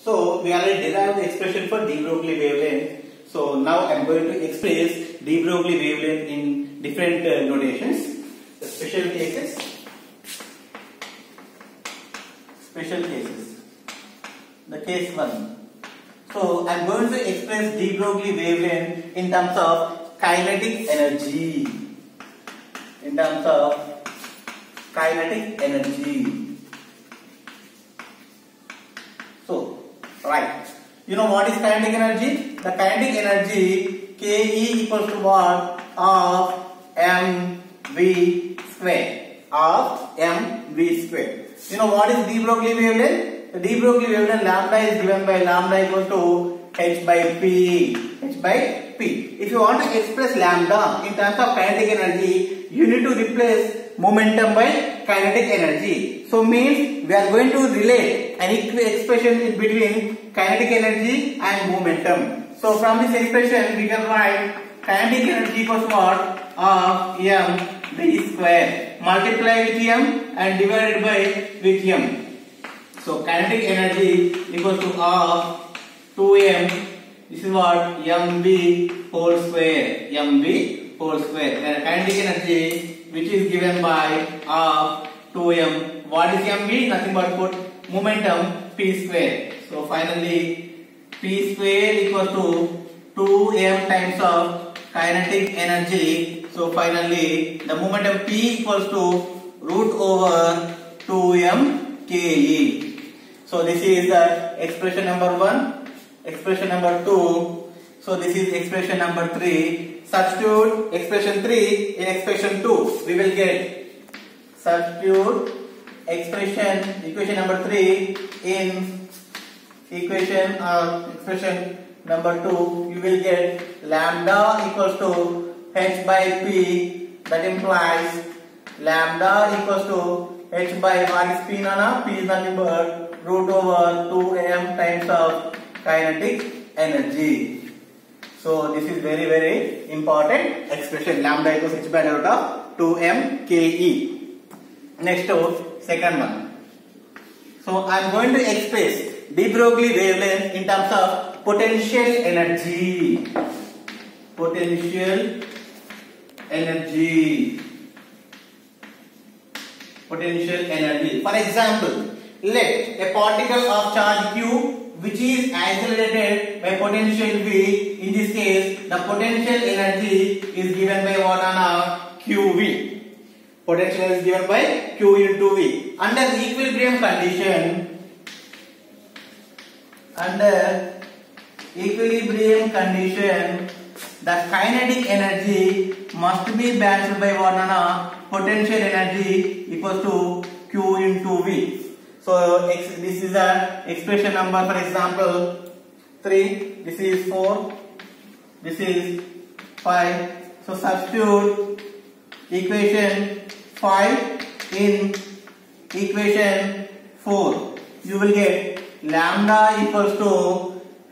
So we already derived the expression for de Broglie wavelength. So now I am going to express de Broglie wavelength in different notations. The special cases. The case 1. So I am going to express de Broglie wavelength in terms of kinetic energy. So, right. You know what is kinetic energy? The kinetic energy Ke equals to what? Of mv square. You know what is de Broglie wavelength? The de Broglie wavelength lambda is given by lambda equals to h by p. If you want to express lambda in terms of kinetic energy, you need to replace momentum by kinetic energy. So means we are going to relate an expression in between kinetic energy and momentum. So from this expression we can write kinetic energy equals what? Of mv square. Multiply with m and divided by with m. So kinetic energy equals to of 2m. This is what? mv whole square. And kinetic energy which is given by of 2m. What is mv? Nothing but momentum p square. So finally p square equals to 2m times of kinetic energy. So finally the momentum p equals to root over 2m ke. So this is the expression number 1. Expression number 2. So this is expression number 3. Substitute expression 3 in expression 2. We will get substitute equation number 3 in expression number 2. You will get lambda equals to h by p. That implies lambda equals to h by what is p nana? P is nothing but root over 2m times of kinetic energy. So this is very important expression. Lambda equals h by root of 2m ke. Next second one. So I am going to express de Broglie wavelength in terms of potential energy. For example, let a particle of charge q which is accelerated by potential v. In this case, the potential energy is given by what on qv. Potential is given by q into v. Under equilibrium condition, the kinetic energy must be balanced by what on potential energy equals to q into v. So this is the expression number, for example 3, this is 4, this is 5. So substitute equation 5 in equation 4. You will get lambda equals to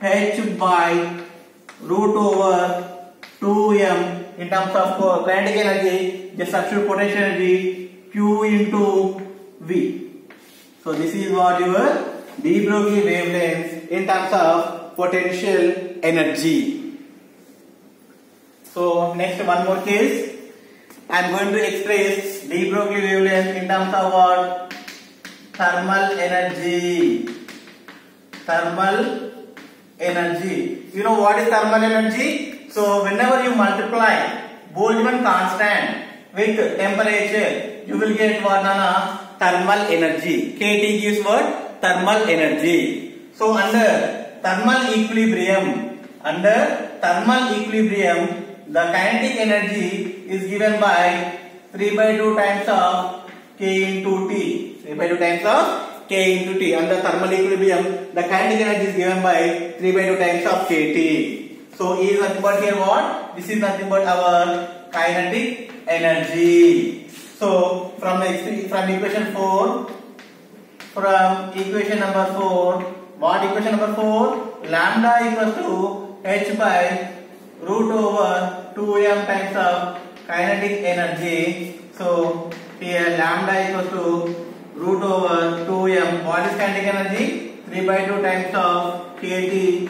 h by root over 2m in terms of kinetic energy. Just substitute potential energy q into v. So this is what your de Broglie wavelength in terms of potential energy. So next one more case. I am going to express de Broglie wavelength in terms of what? Thermal energy. You know what is thermal energy? So whenever you multiply Boltzmann constant with temperature, you will get what nana? Thermal energy. KT gives what? Thermal energy. So under thermal equilibrium, the kinetic energy is given by 3 by 2 times of K into T. 3 by 2 times of K into T. Under thermal equilibrium, the kinetic energy is given by 3 by 2 times of KT. So E is nothing but here what? This is nothing but our kinetic energy. So from equation 4, what equation number 4? Lambda equals to h by root over 2m times of kinetic energy. So here lambda equals to root over 2m. What is kinetic energy? 3 by 2 times of kT.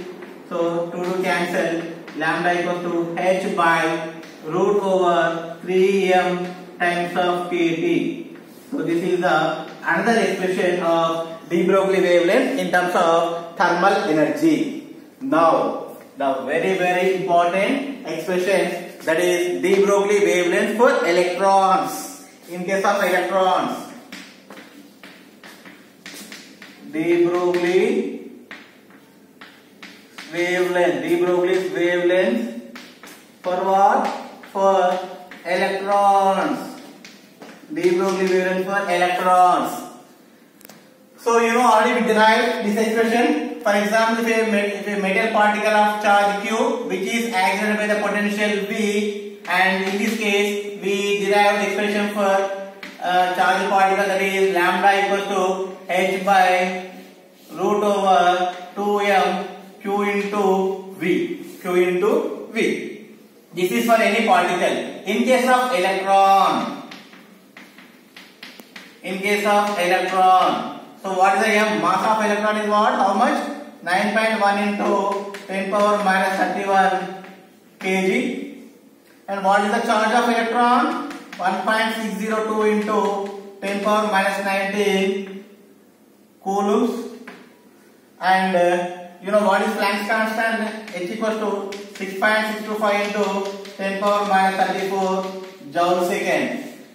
So 2 to cancel. Lambda equals to h by root over 3m times of kT. So this is another expression of de Broglie wavelength in terms of thermal energy. Now the very important expression, that is de Broglie wavelength for electrons. In case of electrons, de Broglie wavelength for what? For electrons. De Broglie wavelength for electrons. So you know already we derived this expression. For example, if a metal particle of charge q which is accelerated by the potential v, and in this case we derived the expression for charge particle, that is lambda equals to h by root over 2m q into v. This is for any particle. In case of electron, so what is the m? Mass of electron is what? How much? 9.1 into 10 power minus 31 kg. And what is the charge of electron? 1.602 into 10 power minus 19 coulombs. And you know what is Planck's constant? H equals to 6.625 into 10 power minus 34 joule second.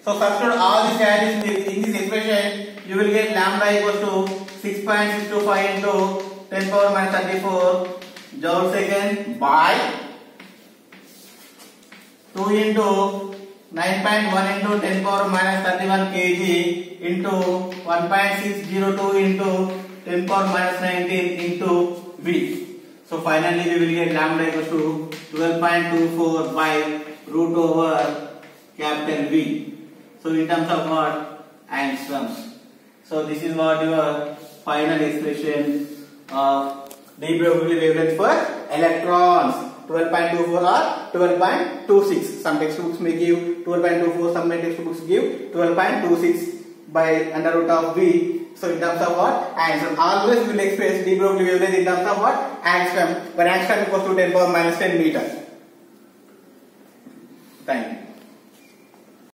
So substitute all these values in this expression. You will get lambda equals to 6.625 into 10 power minus 34 joule second by 2 into 9.1 into 10 power minus 31 kg into 1.602 into 10 power minus 19 into V. So finally we will get lambda equals to 12.24 by root over capital V. So in terms of what? Angstroms. So this is what your final expression of de Broglie wavelength for electrons. 12.24 or 12.26. Some textbooks may give 12.24, some textbooks give 12.26 by under root of V. So in terms of what? Angstrom. Always we will express de Broglie wavelength in terms of what? Angstrom. When angstrom equals to 10 power minus 10 meter. Thank you.